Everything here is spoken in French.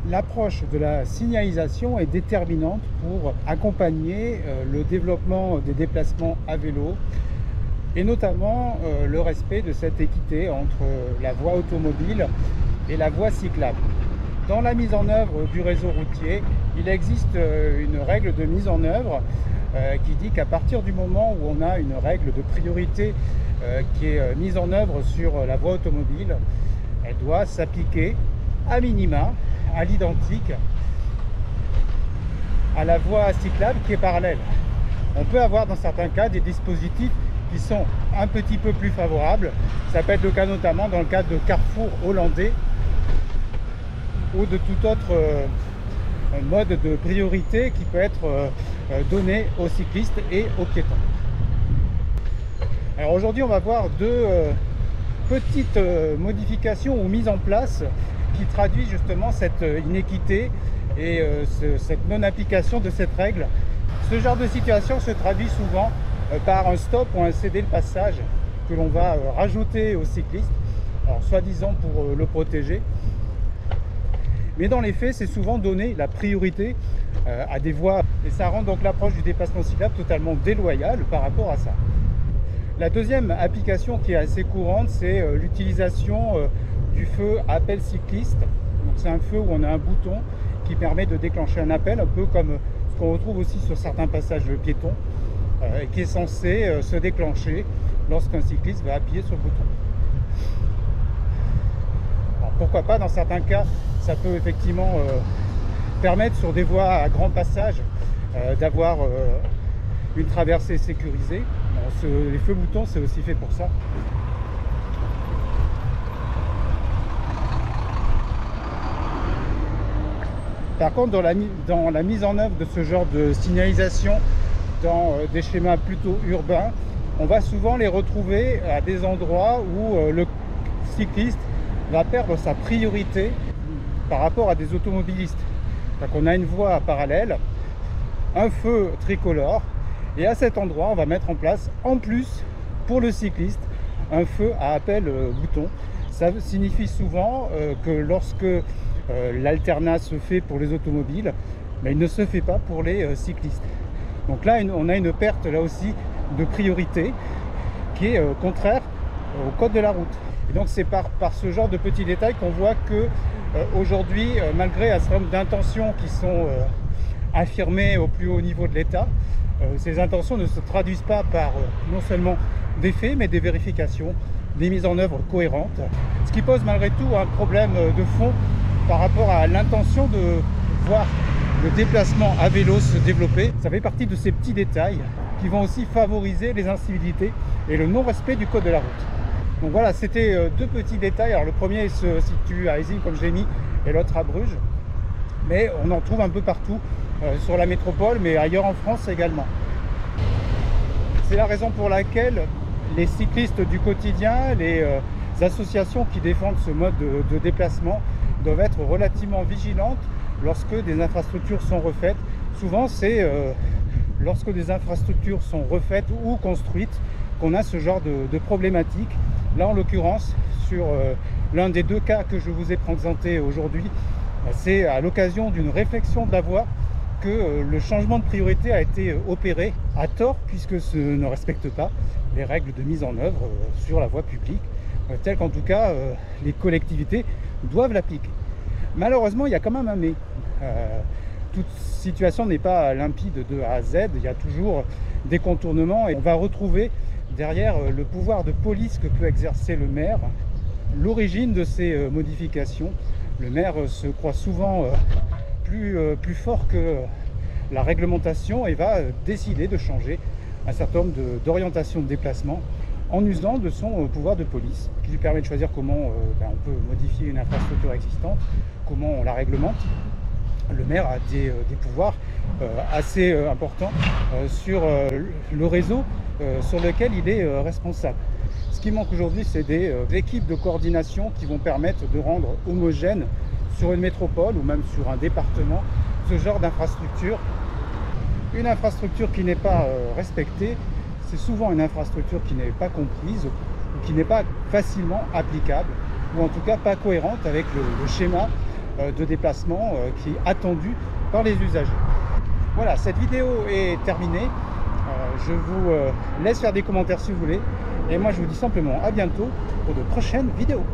L'approche de la signalisation est déterminante pour accompagner le développement des déplacements à vélo et notamment le respect de cette équité entre la voie automobile et la voie cyclable. Dans la mise en œuvre du réseau routier, il existe une règle de mise en œuvre qui dit qu'à partir du moment où on a une règle de priorité qui est mise en œuvre sur la voie automobile, elle doit s'appliquer à minima, à l'identique, à la voie cyclable qui est parallèle. On peut avoir dans certains cas des dispositifs qui sont un petit peu plus favorables. Ça peut être le cas notamment dans le cadre de carrefours hollandais ou de tout autre mode de priorité qui peut être donné aux cyclistes et aux piétons. Alors aujourd'hui, on va voir deux petites modifications ou mises en place qui traduisent justement cette inéquité et cette non-application de cette règle. Ce genre de situation se traduit souvent par un stop ou un céder le passage que l'on va rajouter au cycliste, alors soi-disant pour le protéger. Mais dans les faits, c'est souvent donner la priorité à des voies et ça rend donc l'approche du dépassement cyclable totalement déloyale par rapport à ça. La deuxième application qui est assez courante, c'est l'utilisation du feu appel cycliste. C'est un feu où on a un bouton qui permet de déclencher un appel, un peu comme ce qu'on retrouve aussi sur certains passages piétons, et qui est censé se déclencher lorsqu'un cycliste va appuyer sur le bouton. Alors, pourquoi pas, dans certains cas, ça peut effectivement permettre sur des voies à grand passage d'avoir une traversée sécurisée. Les feux boutons, c'est aussi fait pour ça. Par contre, dans la mise en œuvre de ce genre de signalisation dans des schémas plutôt urbains, on va souvent les retrouver à des endroits où le cycliste va perdre sa priorité par rapport à des automobilistes. Donc on a une voie parallèle, un feu tricolore, et à cet endroit, on va mettre en place, en plus, pour le cycliste, un feu à appel bouton. Ça signifie souvent que lorsque l'alternat se fait pour les automobiles, mais il ne se fait pas pour les cyclistes. Donc là, on a une perte là aussi de priorité qui est contraire au code de la route. Et donc c'est par ce genre de petits détails qu'on voit que aujourd'hui, malgré un certain nombre d'intentions qui sont affirmées au plus haut niveau de l'État, ces intentions ne se traduisent pas par non seulement des faits, mais des vérifications, des mises en œuvre cohérentes. Ce qui pose malgré tout un problème de fond par rapport à l'intention de voir le déplacement à vélo se développer. Ça fait partie de ces petits détails qui vont aussi favoriser les incivilités et le non-respect du code de la route. Donc voilà, c'était deux petits détails. Alors le premier se situe à Eysines, comme je l'ai mis, et l'autre à Bruges. Mais on en trouve un peu partout sur la métropole, mais ailleurs en France également. C'est la raison pour laquelle les cyclistes du quotidien, les associations qui défendent ce mode de déplacement doivent être relativement vigilantes lorsque des infrastructures sont refaites. Souvent, c'est lorsque des infrastructures sont refaites ou construites qu'on a ce genre de problématique. Là, en l'occurrence, sur l'un des deux cas que je vous ai présenté aujourd'hui, c'est à l'occasion d'une réflexion de la voie que le changement de priorité a été opéré à tort, puisque ce ne respecte pas les règles de mise en œuvre sur la voie publique, telles qu'en tout cas les collectivités doivent l'appliquer. Malheureusement, il y a quand même un mais. Toute situation n'est pas limpide de A à Z, il y a toujours des contournements et on va retrouver derrière le pouvoir de police que peut exercer le maire l'origine de ces modifications. Le maire se croit souvent plus fort que la réglementation et va décider de changer un certain nombre d'orientations de déplacement en usant de son pouvoir de police qui lui permet de choisir comment on peut modifier une infrastructure existante, comment on la réglemente. Le maire a des pouvoirs assez importants sur le réseau sur lequel il est responsable. Ce qui manque aujourd'hui, c'est des équipes de coordination qui vont permettre de rendre homogène sur une métropole ou même sur un département ce genre d'infrastructure. Une infrastructure qui n'est pas respectée, c'est souvent une infrastructure qui n'est pas comprise ou qui n'est pas facilement applicable ou en tout cas pas cohérente avec le schéma de déplacement qui est attendu par les usagers. Voilà, cette vidéo est terminée. Je vous laisse faire des commentaires si vous voulez. Et moi, je vous dis simplement à bientôt pour de prochaines vidéos.